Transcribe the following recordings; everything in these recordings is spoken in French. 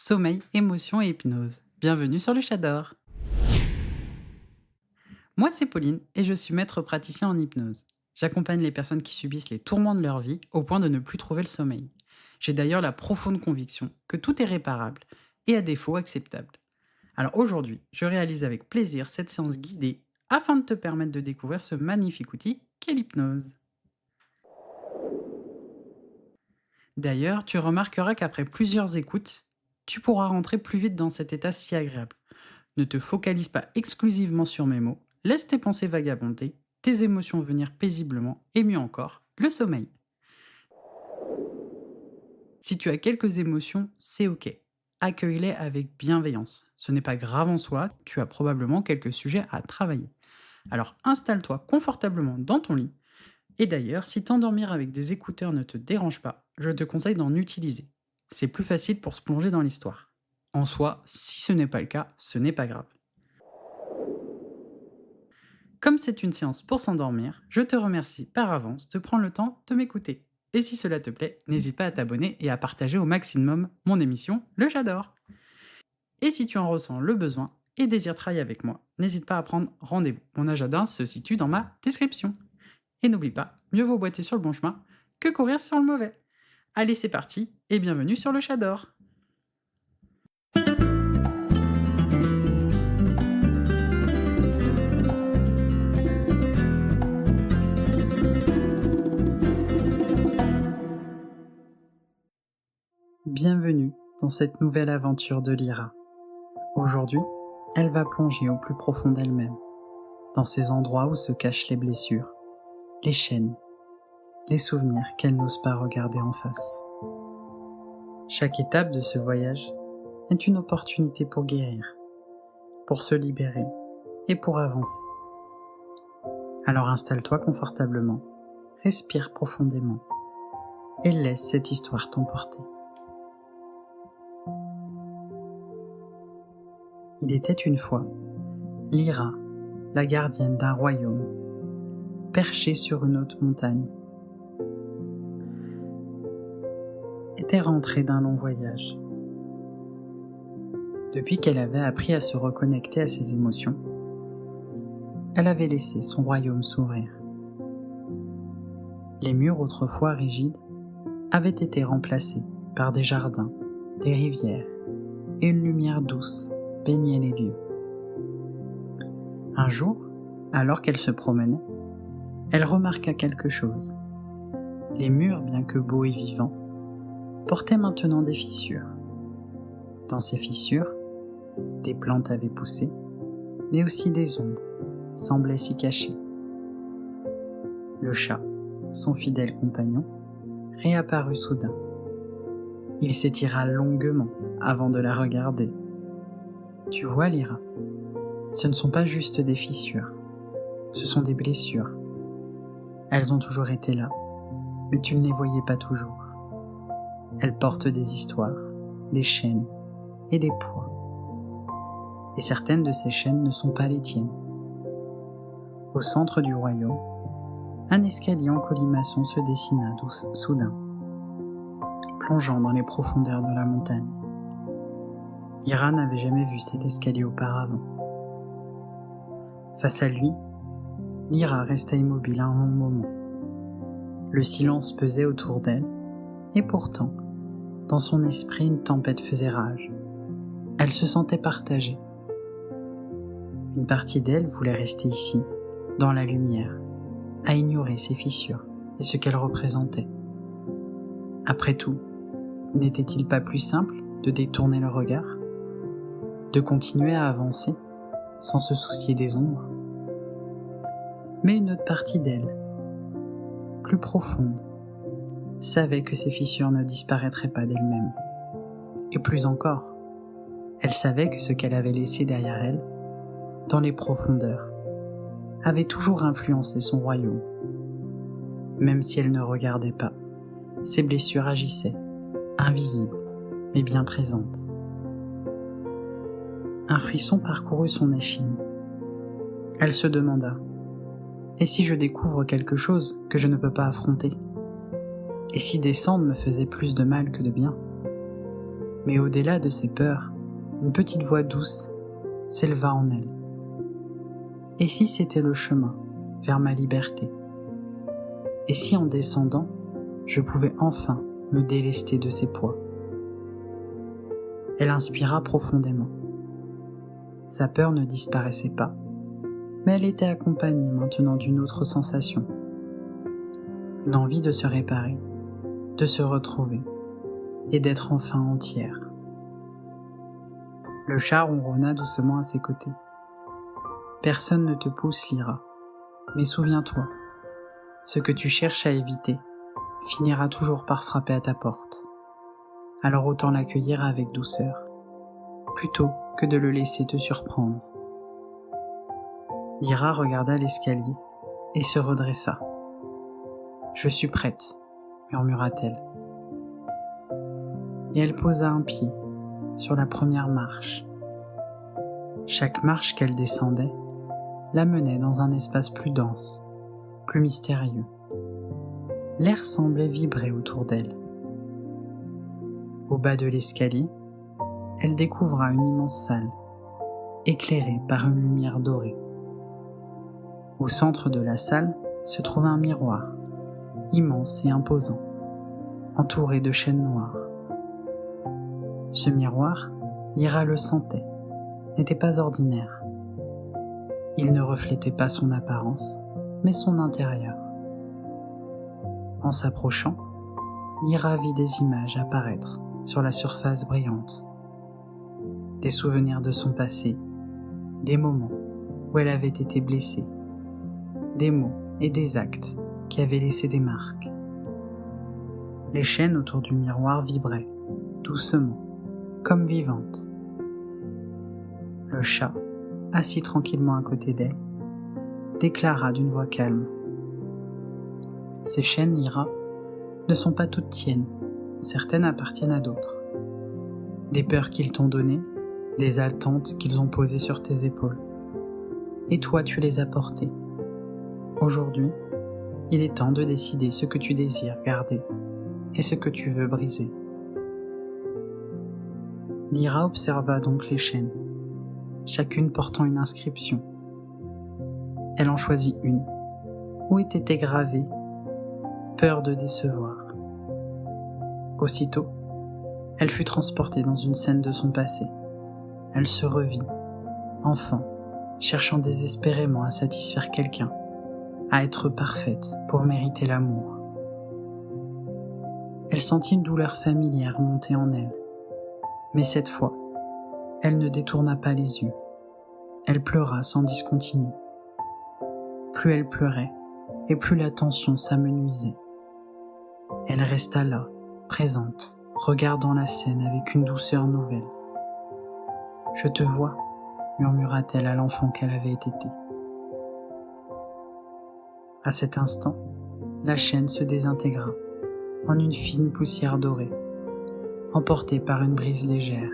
sommeil, émotion et hypnose. Bienvenue sur le Chat d'Or. Moi, c'est Pauline et je suis maître praticien en hypnose. J'accompagne les personnes qui subissent les tourments de leur vie au point de ne plus trouver le sommeil. J'ai d'ailleurs la profonde conviction que tout est réparable et à défaut acceptable. Alors aujourd'hui, je réalise avec plaisir cette séance guidée afin de te permettre de découvrir ce magnifique outil qu'est l'hypnose. D'ailleurs, tu remarqueras qu'après plusieurs écoutes, tu pourras rentrer plus vite dans cet état si agréable. Ne te focalise pas exclusivement sur mes mots, laisse tes pensées vagabonder, tes émotions venir paisiblement, et mieux encore, le sommeil. Si tu as quelques émotions, c'est ok. Accueille-les avec bienveillance. Ce n'est pas grave en soi, tu as probablement quelques sujets à travailler. Alors installe-toi confortablement dans ton lit. Et d'ailleurs, si t'endormir avec des écouteurs ne te dérange pas, je te conseille d'en utiliser. C'est plus facile pour se plonger dans l'histoire. En soi, si ce n'est pas le cas, ce n'est pas grave. Comme c'est une séance pour s'endormir, je te remercie par avance de prendre le temps de m'écouter. Et si cela te plaît, n'hésite pas à t'abonner et à partager au maximum mon émission Le J'adore. Et si tu en ressens le besoin et désires travailler avec moi, n'hésite pas à prendre rendez-vous. Mon agenda se situe dans ma description. Et n'oublie pas, mieux vaut boiter sur le bon chemin que courir sur le mauvais. Allez, c'est parti et bienvenue sur Le J'adore. Bienvenue dans cette nouvelle aventure de Lyra. Aujourd'hui, elle va plonger au plus profond d'elle-même, dans ces endroits où se cachent les blessures, les chaînes, les souvenirs qu'elle n'ose pas regarder en face. Chaque étape de ce voyage est une opportunité pour guérir, pour se libérer et pour avancer. Alors installe-toi confortablement, respire profondément et laisse cette histoire t'emporter. Il était une fois Lyra, la gardienne d'un royaume, perchée sur une haute montagne, était rentrée d'un long voyage. Depuis qu'elle avait appris à se reconnecter à ses émotions, elle avait laissé son royaume s'ouvrir. Les murs autrefois rigides avaient été remplacés par des jardins, des rivières et une lumière douce baignait les lieux. Un jour, alors qu'elle se promenait, elle remarqua quelque chose. Les murs, bien que beaux et vivants, portaient maintenant des fissures. Dans ces fissures, des plantes avaient poussé, mais aussi des ombres semblaient s'y cacher. Le chat, son fidèle compagnon, réapparut soudain. Il s'étira longuement avant de la regarder. Tu vois, Lyra, ce ne sont pas juste des fissures, ce sont des blessures. Elles ont toujours été là, mais tu ne les voyais pas toujours. Elles portent des histoires, des chaînes et des poids. Et certaines de ces chaînes ne sont pas les tiennes. Au centre du royaume, un escalier en colimaçon se dessina soudain, plongeant dans les profondeurs de la montagne. Lyra n'avait jamais vu cet escalier auparavant. Face à lui, Lyra resta immobile un long moment. Le silence pesait autour d'elle, et pourtant, dans son esprit, une tempête faisait rage. Elle se sentait partagée. Une partie d'elle voulait rester ici, dans la lumière, à ignorer ses fissures et ce qu'elles représentaient. Après tout, n'était-il pas plus simple de détourner le regard, de continuer à avancer sans se soucier des ombres? Mais une autre partie d'elle, plus profonde, savait que ces fissures ne disparaîtraient pas d'elles-mêmes. Et plus encore, elle savait que ce qu'elle avait laissé derrière elle, dans les profondeurs, avait toujours influencé son royaume. Même si elle ne regardait pas, ses blessures agissaient, invisibles, mais bien présentes. Un frisson parcourut son échine. Elle se demanda : et si je découvre quelque chose que je ne peux pas affronter ? Et si descendre me faisait plus de mal que de bien ? Mais au-delà de ses peurs, une petite voix douce s'éleva en elle. Et si c'était le chemin vers ma liberté? Et si en descendant, je pouvais enfin me délester de ses poids? Elle inspira profondément. Sa peur ne disparaissait pas, mais elle était accompagnée maintenant d'une autre sensation. Une envie de se réparer, de se retrouver et d'être enfin entière. Le chat ronronna doucement à ses côtés. Personne ne te pousse, Lyra, mais souviens-toi, ce que tu cherches à éviter finira toujours par frapper à ta porte. Alors autant l'accueillir avec douceur, plutôt que de le laisser te surprendre. Lyra regarda l'escalier et se redressa. « Je suis prête, » murmura-t-elle. Et elle posa un pied sur la première marche. Chaque marche qu'elle descendait la menait dans un espace plus dense, plus mystérieux. L'air semblait vibrer autour d'elle. Au bas de l'escalier, elle découvra une immense salle, éclairée par une lumière dorée. Au centre de la salle se trouvait un miroir, immense et imposant, entouré de chaînes noires. Ce miroir, Lyra le sentait, n'était pas ordinaire. Il ne reflétait pas son apparence, mais son intérieur. En s'approchant, Lyra vit des images apparaître sur la surface brillante. Des souvenirs de son passé, des moments où elle avait été blessée, des mots et des actes qui avaient laissé des marques. Les chaînes autour du miroir vibraient, doucement, comme vivantes. Le chat, assis tranquillement à côté d'elle, déclara d'une voix calme. « Ces chaînes, Lyra, ne sont pas toutes tiennes, certaines appartiennent à d'autres. Des peurs qu'ils t'ont données, des attentes qu'ils ont posées sur tes épaules. Et toi, tu les as portées. Aujourd'hui, il est temps de décider ce que tu désires garder et ce que tu veux briser. » Lyra observa donc les chaînes, chacune portant une inscription. Elle en choisit une, où était gravée « Peur de décevoir ». Aussitôt, elle fut transportée dans une scène de son passé. Elle se revit, enfant, cherchant désespérément à satisfaire quelqu'un, à être parfaite pour mériter l'amour. Elle sentit une douleur familière monter en elle, mais cette fois, elle ne détourna pas les yeux. Elle pleura sans discontinuer. Plus elle pleurait, et plus la tension s'amenuisait. Elle resta là, présente, regardant la scène avec une douceur nouvelle. « Je te vois », murmura-t-elle à l'enfant qu'elle avait été. À cet instant, la chaîne se désintégra en une fine poussière dorée, emportée par une brise légère.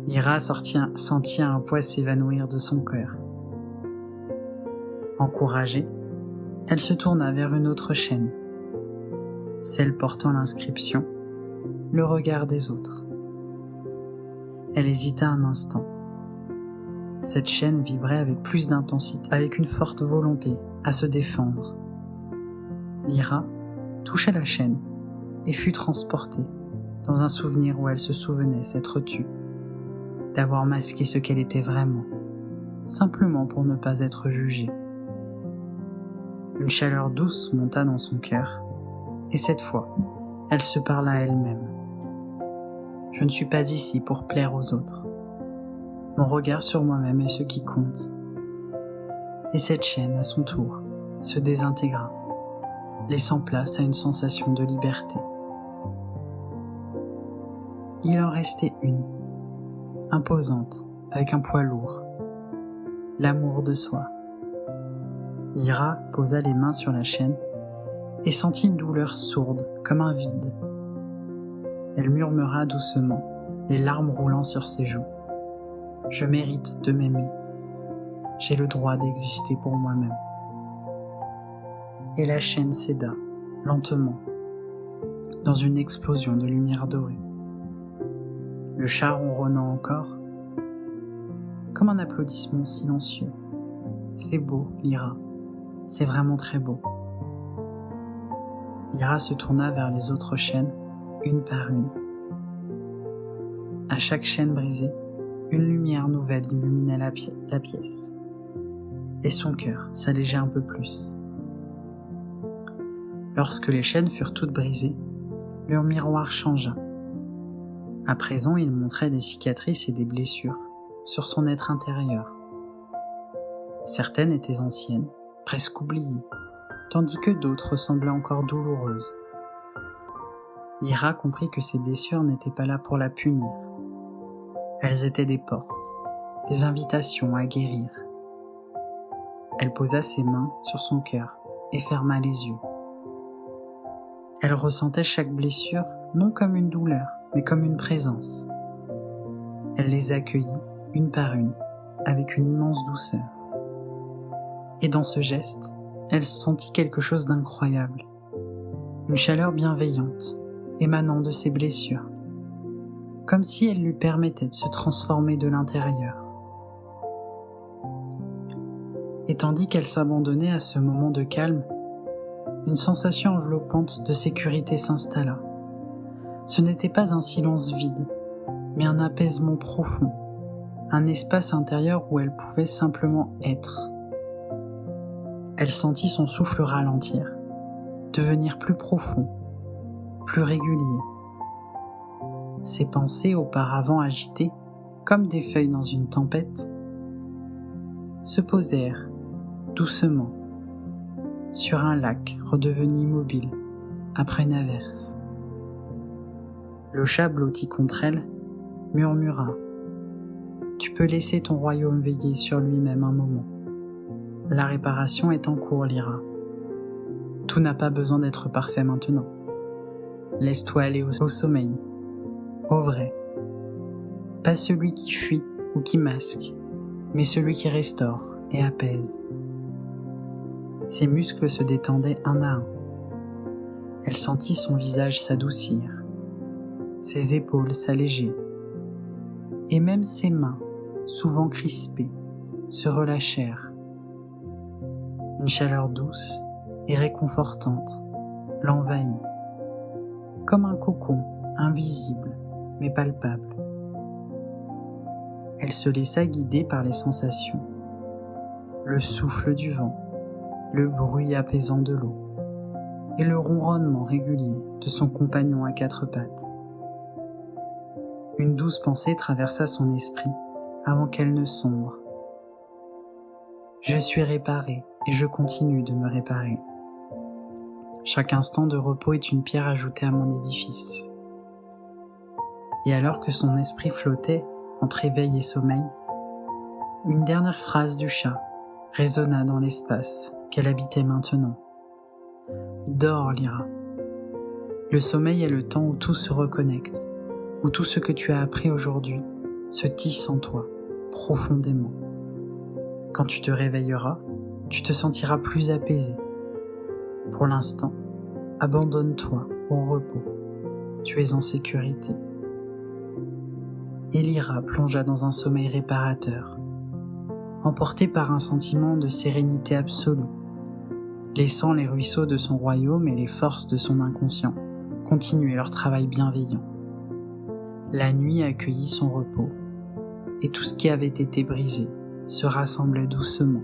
Lyra sentit un poids s'évanouir de son cœur. Encouragée, elle se tourna vers une autre chaîne, celle portant l'inscription « Le regard des autres ». Elle hésita un instant. Cette chaîne vibrait avec plus d'intensité, avec une forte volonté à se défendre. Lyra toucha la chaîne et fut transportée dans un souvenir où elle se souvenait s'être tue, d'avoir masqué ce qu'elle était vraiment, simplement pour ne pas être jugée. Une chaleur douce monta dans son cœur, et cette fois, elle se parla à elle-même. « Je ne suis pas ici pour plaire aux autres. Mon regard sur moi-même est ce qui compte. » Et cette chaîne, à son tour, se désintégra, laissant place à une sensation de liberté. Il en restait une, imposante, avec un poids lourd, l'amour de soi. Lyra posa les mains sur la chaîne et sentit une douleur sourde, comme un vide. Elle murmura doucement, les larmes roulant sur ses joues. « Je mérite de m'aimer. J'ai le droit d'exister pour moi-même. » Et la chaîne céda, lentement, dans une explosion de lumière dorée. le chat ronronnant encore, comme un applaudissement silencieux. C'est beau, Lyra, c'est vraiment très beau. Lyra se tourna vers les autres chaînes, une par une. À chaque chaîne brisée, une lumière nouvelle illuminait la pièce, et son cœur s'allégeait un peu plus. Lorsque les chaînes furent toutes brisées, leur miroir changea. À présent, il montrait des cicatrices et des blessures sur son être intérieur. Certaines étaient anciennes, presque oubliées, tandis que d'autres semblaient encore douloureuses. Lyra comprit que ces blessures n'étaient pas là pour la punir. Elles étaient des portes, des invitations à guérir. Elle posa ses mains sur son cœur et ferma les yeux. Elle ressentait chaque blessure non comme une douleur, mais comme une présence. Elle les accueillit une par une, avec une immense douceur. Et dans ce geste, elle sentit quelque chose d'incroyable, une chaleur bienveillante émanant de ses blessures, comme si elle lui permettait de se transformer de l'intérieur. Et tandis qu'elle s'abandonnait à ce moment de calme, une sensation enveloppante de sécurité s'installa. Ce n'était pas un silence vide, mais un apaisement profond, un espace intérieur où elle pouvait simplement être. Elle sentit son souffle ralentir, devenir plus profond, plus régulier. Ses pensées, auparavant agitées, comme des feuilles dans une tempête, se posèrent doucement sur un lac redevenu immobile après une averse. Le chat blotti contre elle murmura « Tu peux laisser ton royaume veiller sur lui-même un moment. La réparation est en cours, Lyra. Tout n'a pas besoin d'être parfait maintenant. Laisse-toi aller au sommeil, au vrai. Pas celui qui fuit ou qui masque, mais celui qui restaure et apaise. » Ses muscles se détendaient un à un. Elle sentit son visage s'adoucir, ses épaules s'alléger, et même ses mains, souvent crispées, se relâchèrent. Une chaleur douce et réconfortante l'envahit, comme un cocon invisible mais palpable. Elle se laissa guider par les sensations, le souffle du vent, le bruit apaisant de l'eau et le ronronnement régulier de son compagnon à quatre pattes. Une douce pensée traversa son esprit avant qu'elle ne sombre. Je suis réparé et je continue de me réparer. Chaque instant de repos est une pierre ajoutée à mon édifice. Et alors que son esprit flottait entre éveil et sommeil, une dernière phrase du chat résonna dans l'espace qu'elle habitait maintenant. Dors, Lyra. Le sommeil est le temps où tout se reconnecte, où tout ce que tu as appris aujourd'hui se tisse en toi, profondément. Quand tu te réveilleras, tu te sentiras plus apaisé. Pour l'instant, abandonne-toi au repos. Tu es en sécurité. Et Lyra plongea dans un sommeil réparateur, emportée par un sentiment de sérénité absolue, laissant les ruisseaux de son royaume et les forces de son inconscient continuer leur travail bienveillant. La nuit accueillit son repos, et tout ce qui avait été brisé se rassemblait doucement,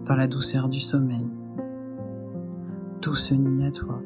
dans la douceur du sommeil. Douce nuit à toi.